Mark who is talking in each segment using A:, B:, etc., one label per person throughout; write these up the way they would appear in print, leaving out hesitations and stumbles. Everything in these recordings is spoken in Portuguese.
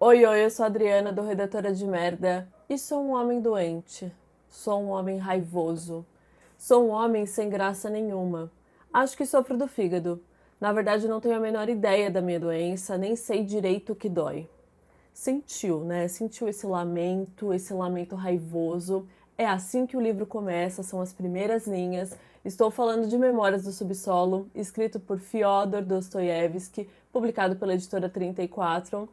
A: Oi, oi, eu sou a Adriana do Redatora de Merda e sou um homem doente. Sou um homem raivoso. Sou um homem sem graça nenhuma. Acho que sofro do fígado. Na verdade, não tenho a menor ideia da minha doença, nem sei direito o que dói. Sentiu, né? Sentiu esse lamento raivoso. É assim que o livro começa, são as primeiras linhas. Estou falando de Memórias do Subsolo, escrito por Fyodor Dostoiévski, publicado pela editora 34.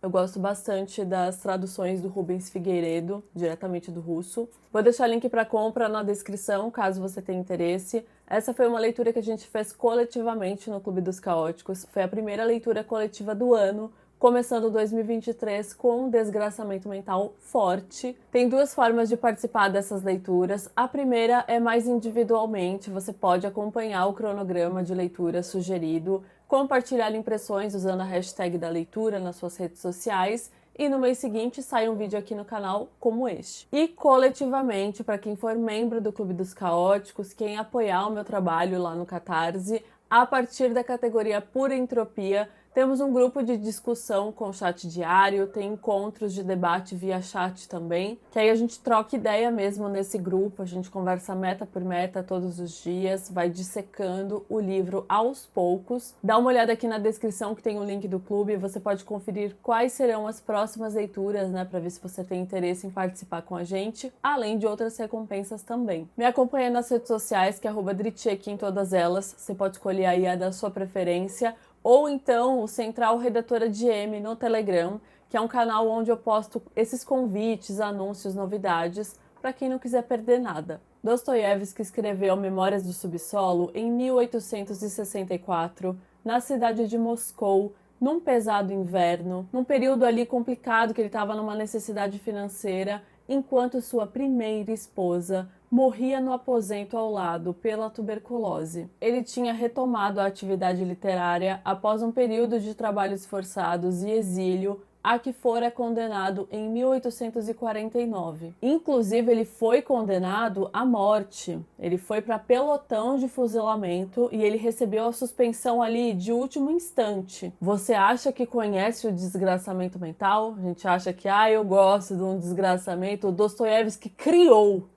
A: Eu gosto bastante das traduções do Rubens Figueiredo, diretamente do russo. Vou deixar link para compra na descrição, caso você tenha interesse. Essa foi uma leitura que a gente fez coletivamente no Clube dos Caóticos. Foi a primeira leitura coletiva do ano, começando 2023 com um desgraçamento mental forte. Tem duas formas de participar dessas leituras. A primeira é mais individualmente, você pode acompanhar o cronograma de leitura sugerido, compartilhar impressões usando a hashtag da leitura nas suas redes sociais e no mês seguinte sai um vídeo aqui no canal como este. E coletivamente, para quem for membro do Clube dos Caóticos, quem apoiar o meu trabalho lá no Catarse, a partir da categoria Pura Entropia, temos um grupo de discussão com chat diário, tem encontros de debate via chat também, que aí a gente troca ideia mesmo nesse grupo, a gente conversa meta por meta todos os dias, vai dissecando o livro aos poucos. Dá uma olhada aqui na descrição que tem o link do clube, você pode conferir quais serão as próximas leituras, né, para ver se você tem interesse em participar com a gente, além de outras recompensas também. Me acompanha nas redes sociais, que é @Dritchek em todas elas, você pode escolher aí a da sua preferência, ou então o Central Redatora de M no Telegram, que é um canal onde eu posto esses convites, anúncios, novidades, para quem não quiser perder nada. Dostoiévski escreveu Memórias do Subsolo em 1864, na cidade de Moscou, num pesado inverno, num período ali complicado que ele estava numa necessidade financeira, enquanto sua primeira esposa morria no aposento ao lado pela tuberculose. Ele tinha retomado a atividade literária após um período de trabalhos forçados e exílio a que fora condenado em 1849. Inclusive, ele foi condenado à morte. Ele foi para pelotão de fuzilamento e ele recebeu a suspensão ali de último instante. Você acha que conhece o desgraçamento mental? A gente acha que, eu gosto de um desgraçamento. O Dostoiévski criou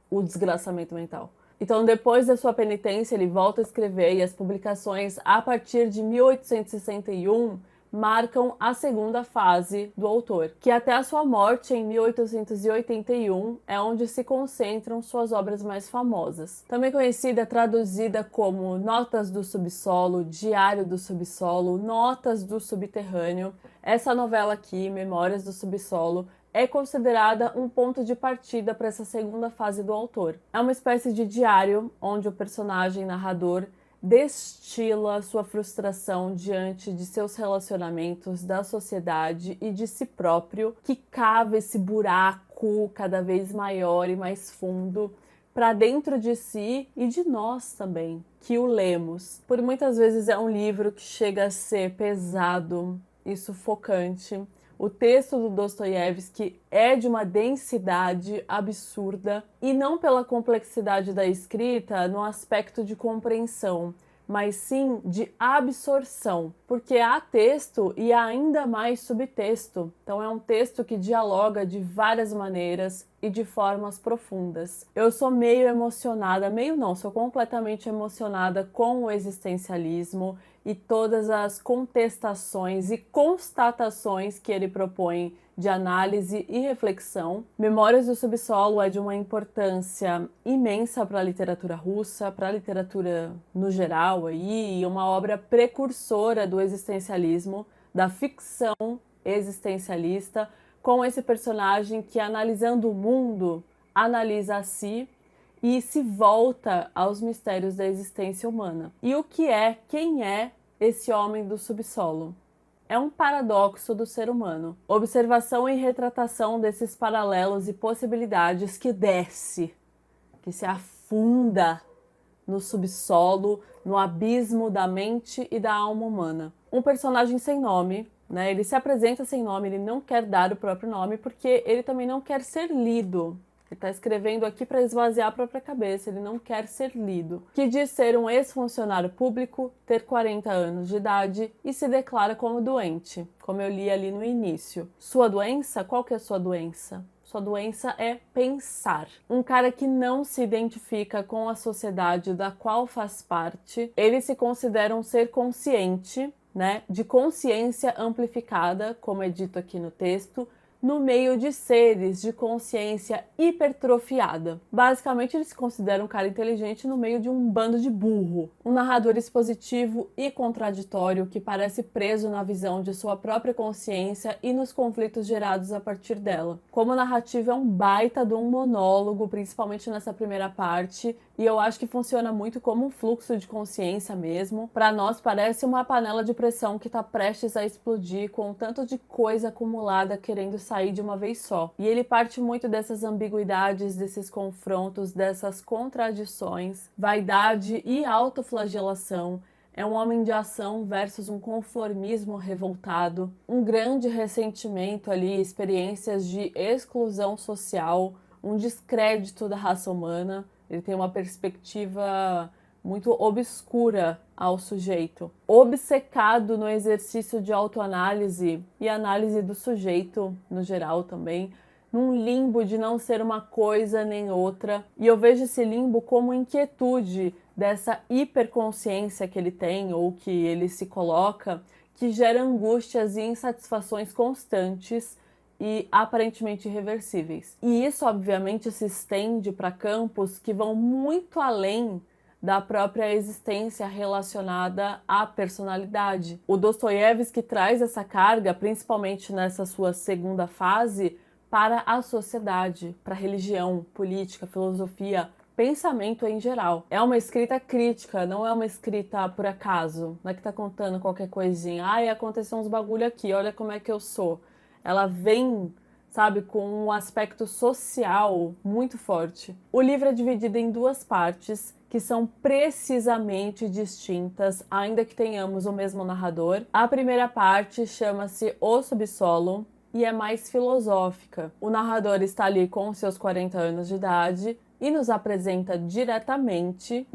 A: o desgraçamento mental. Então, depois da sua penitência, ele volta a escrever e as publicações a partir de 1861 marcam a segunda fase do autor, que até a sua morte em 1881 é onde se concentram suas obras mais famosas. Também conhecida, traduzida como Notas do Subsolo, Diário do Subsolo, Notas do Subterrâneo, essa novela aqui, Memórias do Subsolo, é considerada um ponto de partida para essa segunda fase do autor. É uma espécie de diário onde o personagem narrador destila sua frustração diante de seus relacionamentos, da sociedade e de si próprio, que cava esse buraco cada vez maior e mais fundo para dentro de si e de nós também, que o lemos. Por muitas vezes é um livro que chega a ser pesado e sufocante. O texto do Dostoiévski é de uma densidade absurda, e não pela complexidade da escrita no aspecto de compreensão, mas sim de absorção, porque há texto e há ainda mais subtexto. Então é um texto que dialoga de várias maneiras e de formas profundas. Eu sou meio emocionada, meio não, sou completamente emocionada com o existencialismo e todas as contestações e constatações que ele propõe de análise e reflexão. Memórias do Subsolo é de uma importância imensa para a literatura russa, para a literatura no geral, aí, e uma obra precursora do existencialismo, da ficção existencialista, com esse personagem que, analisando o mundo, analisa a si e se volta aos mistérios da existência humana. E o que é, quem é esse homem do subsolo? É um paradoxo do ser humano. Observação e retratação desses paralelos e possibilidades que desce, que se afunda no subsolo, no abismo da mente e da alma humana. Um personagem sem nome, ele se apresenta sem nome, ele não quer dar o próprio nome porque ele também não quer ser lido. Ele está escrevendo aqui para esvaziar a própria cabeça, ele não quer ser lido. Que diz ser um ex-funcionário público, ter 40 anos de idade e se declara como doente, como eu li ali no início. Sua doença? Qual que é a sua doença? Sua doença é pensar. Um cara que não se identifica com a sociedade da qual faz parte, ele se considera um ser consciente, né, de consciência amplificada, como é dito aqui no texto, no meio de seres de consciência hipertrofiada. Basicamente, ele se considera um cara inteligente no meio de um bando de burro. Um narrador expositivo e contraditório que parece preso na visão de sua própria consciência e nos conflitos gerados a partir dela. Como narrativa, é um baita de um monólogo, principalmente nessa primeira parte, e eu acho que funciona muito como um fluxo de consciência mesmo. Para nós, parece uma panela de pressão que está prestes a explodir com um tanto de coisa acumulada querendo sair de uma vez só. E ele parte muito dessas ambiguidades, desses confrontos, dessas contradições, vaidade e autoflagelação. É um homem de ação versus um conformismo revoltado, um grande ressentimento ali, experiências de exclusão social, um descrédito da raça humana. Ele tem uma perspectiva muito obscura ao sujeito, obcecado no exercício de autoanálise e análise do sujeito no geral também, num limbo de não ser uma coisa nem outra. E eu vejo esse limbo como inquietude dessa hiperconsciência que ele tem ou que ele se coloca, que gera angústias e insatisfações constantes e aparentemente irreversíveis. E isso, obviamente, se estende para campos que vão muito além da própria existência relacionada à personalidade. O Dostoiévski traz essa carga, principalmente nessa sua segunda fase, para a sociedade, para a religião, política, filosofia, pensamento em geral. É uma escrita crítica, não é uma escrita por acaso. Não é que tá contando qualquer coisinha. Ai, aconteceu uns bagulho aqui, olha como é que eu sou. Ela vem, sabe, com um aspecto social muito forte. O livro é dividido em duas partes, que são precisamente distintas, ainda que tenhamos o mesmo narrador. A primeira parte chama-se O Subsolo e é mais filosófica. O narrador está ali com seus 40 anos de idade e nos apresenta diretamente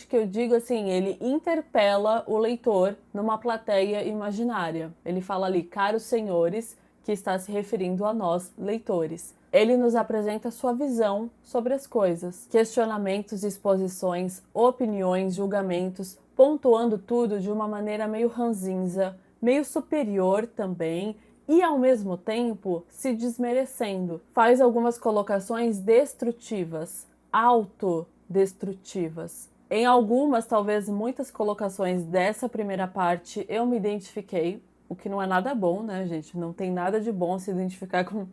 A: que eu digo assim, ele interpela o leitor numa plateia imaginária. Ele fala ali, caros senhores, que está se referindo a nós, leitores. Ele nos apresenta sua visão sobre as coisas, questionamentos, exposições, opiniões, julgamentos, pontuando tudo de uma maneira meio ranzinza, meio superior também, e ao mesmo tempo se desmerecendo. Faz algumas colocações destrutivas, autodestrutivas. Em algumas, talvez muitas colocações dessa primeira parte eu me identifiquei, o que não é nada bom, né, gente? Não tem nada de bom se identificar com o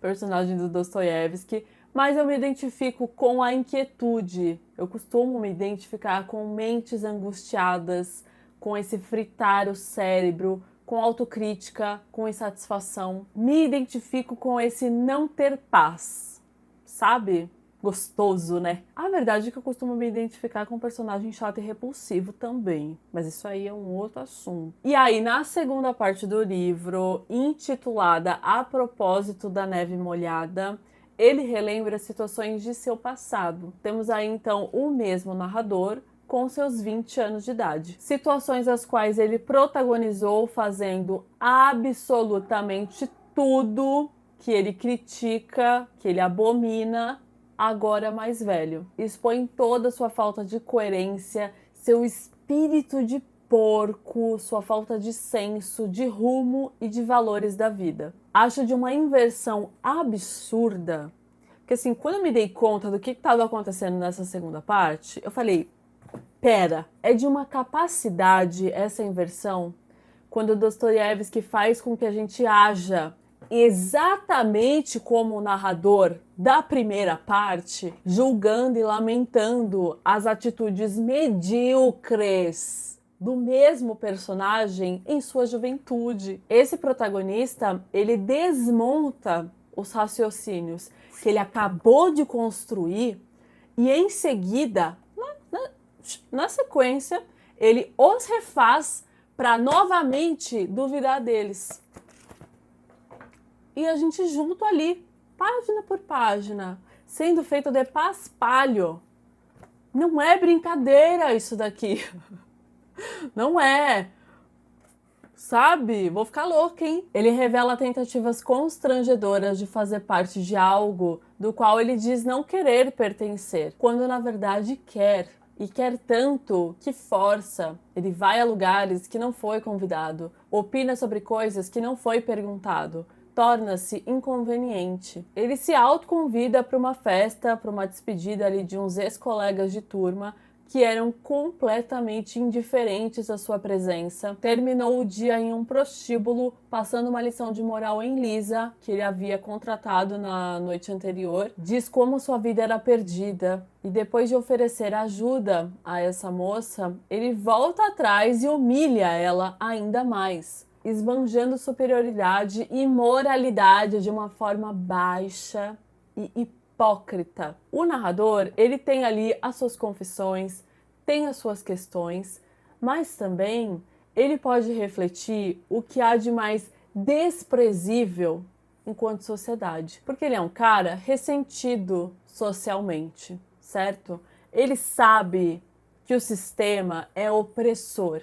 A: personagem do Dostoiévski, mas eu me identifico com a inquietude. Eu costumo me identificar com mentes angustiadas, com esse fritar o cérebro, com autocrítica, com insatisfação. Me identifico com esse não ter paz, sabe? Gostoso, né? A verdade é que eu costumo me identificar com um personagem chato e repulsivo também, mas isso aí é um outro assunto. E aí, na segunda parte do livro, intitulada A Propósito da Neve Molhada, ele relembra situações de seu passado. Temos aí, então, o mesmo narrador, com seus 20 anos de idade. Situações as quais ele protagonizou fazendo absolutamente tudo que ele critica, que ele abomina, agora mais velho. Expõe toda a sua falta de coerência, seu espírito de porco, sua falta de senso, de rumo e de valores da vida. Acho de uma inversão absurda, porque assim, quando eu me dei conta do que estava acontecendo nessa segunda parte, eu falei, pera, é de uma capacidade essa inversão, quando Dostoiévski faz com que a gente haja exatamente como o narrador da primeira parte, julgando e lamentando as atitudes medíocres do mesmo personagem em sua juventude. Esse protagonista, ele desmonta os raciocínios que ele acabou de construir e em seguida, na sequência, ele os refaz para novamente duvidar deles. E a gente junto ali, página por página, sendo feito de paspalho. Não é brincadeira isso daqui. Não é. Sabe? Vou ficar louca, hein? Ele revela tentativas constrangedoras de fazer parte de algo do qual ele diz não querer pertencer, quando na verdade quer. E quer tanto que força. Ele vai a lugares que não foi convidado, opina sobre coisas que não foi perguntado, torna-se inconveniente. Ele se autoconvida para uma festa, para uma despedida ali de uns ex-colegas de turma que eram completamente indiferentes à sua presença. Terminou o dia em um prostíbulo, passando uma lição de moral em Lisa, que ele havia contratado na noite anterior. Diz como sua vida era perdida. E depois de oferecer ajuda a essa moça, ele volta atrás e humilha ela ainda mais, esbanjando superioridade e moralidade de uma forma baixa e hipócrita. O narrador, ele tem ali as suas confissões, tem as suas questões, mas também ele pode refletir o que há de mais desprezível enquanto sociedade, porque ele é um cara ressentido socialmente, certo? Ele sabe que o sistema é opressor,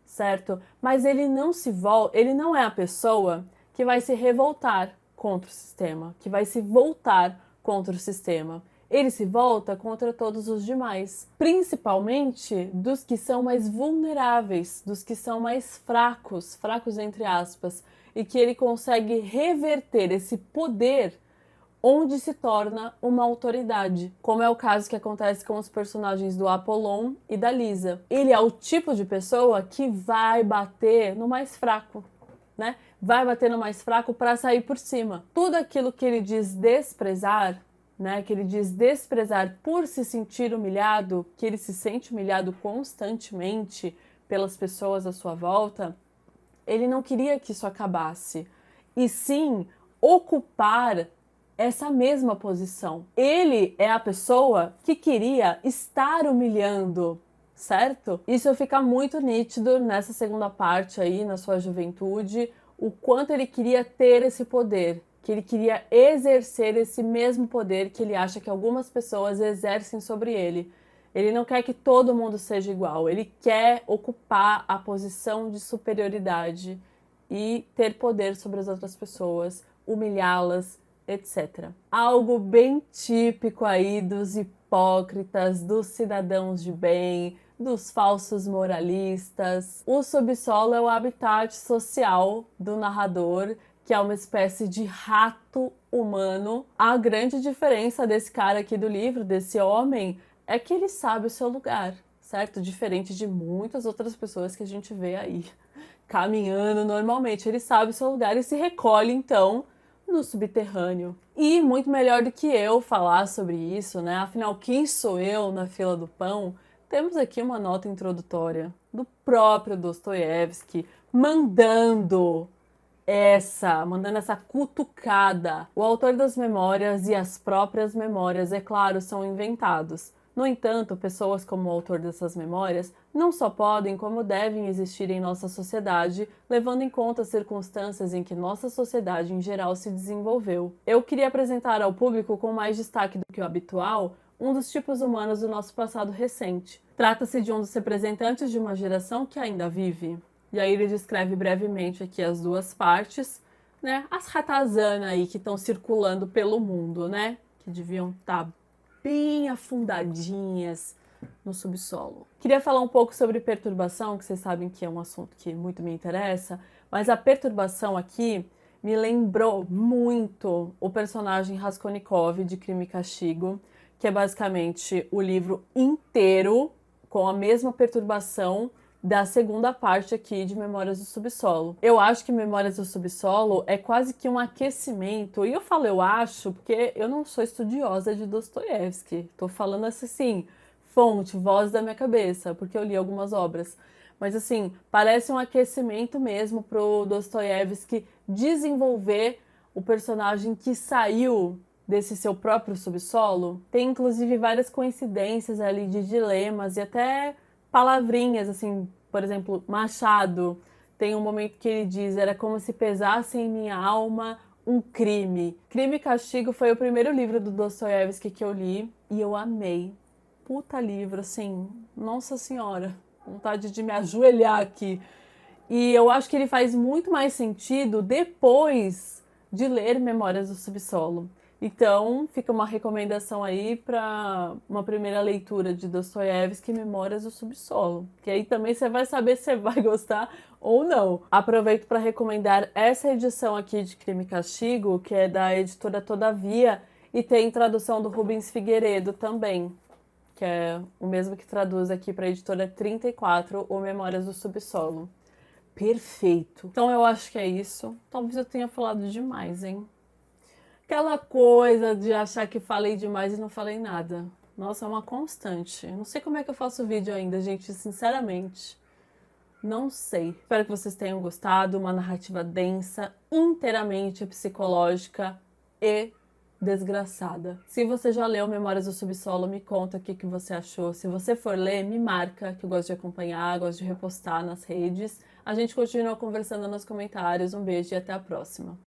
A: certo? Mas ele não é a pessoa que vai se revoltar contra o sistema, que vai se voltar contra o sistema. Ele se volta contra todos os demais, principalmente dos que são mais vulneráveis, dos que são mais fracos entre aspas, e que ele consegue reverter esse poder onde se torna uma autoridade, como é o caso que acontece com os personagens do Apollon e da Lisa. Ele é o tipo de pessoa que vai bater no mais fraco, né? Vai bater no mais fraco para sair por cima. Tudo aquilo que ele diz desprezar, né? Que ele diz desprezar por se sentir humilhado, que ele se sente humilhado constantemente pelas pessoas à sua volta, ele não queria que isso acabasse. E sim ocupar essa mesma posição. Ele é a pessoa que queria estar humilhando, certo? Isso fica muito nítido nessa segunda parte aí, na sua juventude, o quanto ele queria ter esse poder, que ele queria exercer esse mesmo poder que ele acha que algumas pessoas exercem sobre ele. Ele não quer que todo mundo seja igual, ele quer ocupar a posição de superioridade e ter poder sobre as outras pessoas, humilhá-las, etc. Algo bem típico aí dos hipócritas, dos cidadãos de bem, dos falsos moralistas. O subsolo é o habitat social do narrador, que é uma espécie de rato humano. A grande diferença desse cara aqui do livro, desse homem, é que ele sabe o seu lugar, certo? Diferente de muitas outras pessoas que a gente vê aí caminhando normalmente. Ele sabe o seu lugar e se recolhe, então, no subterrâneo. E muito melhor do que eu falar sobre isso, né? Afinal, quem sou eu na fila do pão? Temos aqui uma nota introdutória do próprio Dostoiévski mandando essa cutucada. O autor das memórias e as próprias memórias, é claro, são inventados. No entanto, pessoas como o autor dessas memórias não só podem, como devem existir em nossa sociedade, levando em conta as circunstâncias em que nossa sociedade em geral se desenvolveu. Eu queria apresentar ao público com mais destaque do que o habitual um dos tipos humanos do nosso passado recente. Trata-se de um dos representantes de uma geração que ainda vive. E aí ele descreve brevemente aqui as duas partes, né? As ratazanas aí que estão circulando pelo mundo, né? Que deviam estar bem afundadinhas no subsolo. Queria falar um pouco sobre perturbação, que vocês sabem que é um assunto que muito me interessa, mas a perturbação aqui me lembrou muito o personagem Raskolnikov de Crime e Castigo, que é basicamente o livro inteiro com a mesma perturbação da segunda parte aqui de Memórias do Subsolo. Eu acho que Memórias do Subsolo é quase que um aquecimento, e eu falo eu acho porque eu não sou estudiosa de Dostoiévski, tô falando assim, fonte, voz da minha cabeça, porque eu li algumas obras, mas assim, parece um aquecimento mesmo pro Dostoiévski desenvolver o personagem que saiu desse seu próprio subsolo. Tem inclusive várias coincidências ali de dilemas e até palavrinhas, assim, por exemplo, Machado, tem um momento que ele diz, era como se pesasse em minha alma um crime. Crime e Castigo foi o primeiro livro do Dostoiévski que eu li e eu amei. Puta livro, assim, nossa senhora, vontade de me ajoelhar aqui. E eu acho que ele faz muito mais sentido depois de ler Memórias do Subsolo. Então, fica uma recomendação aí para uma primeira leitura de Dostoiévski, Memórias do Subsolo. Que aí também você vai saber se você vai gostar ou não. Aproveito para recomendar essa edição aqui de Crime e Castigo, que é da editora Todavia, e tem tradução do Rubens Figueiredo também, que é o mesmo que traduz aqui para a editora 34, o Memórias do Subsolo. Perfeito. Então eu acho que é isso. Talvez eu tenha falado demais, hein? Aquela coisa de achar que falei demais e não falei nada. Nossa, é uma constante. Não sei como é que eu faço vídeo ainda, gente, sinceramente. Não sei. Espero que vocês tenham gostado. Uma narrativa densa, inteiramente psicológica e desgraçada. Se você já leu Memórias do Subsolo, me conta o que você achou. Se você for ler, me marca, que eu gosto de acompanhar, gosto de repostar nas redes. A gente continua conversando nos comentários. Um beijo e até a próxima.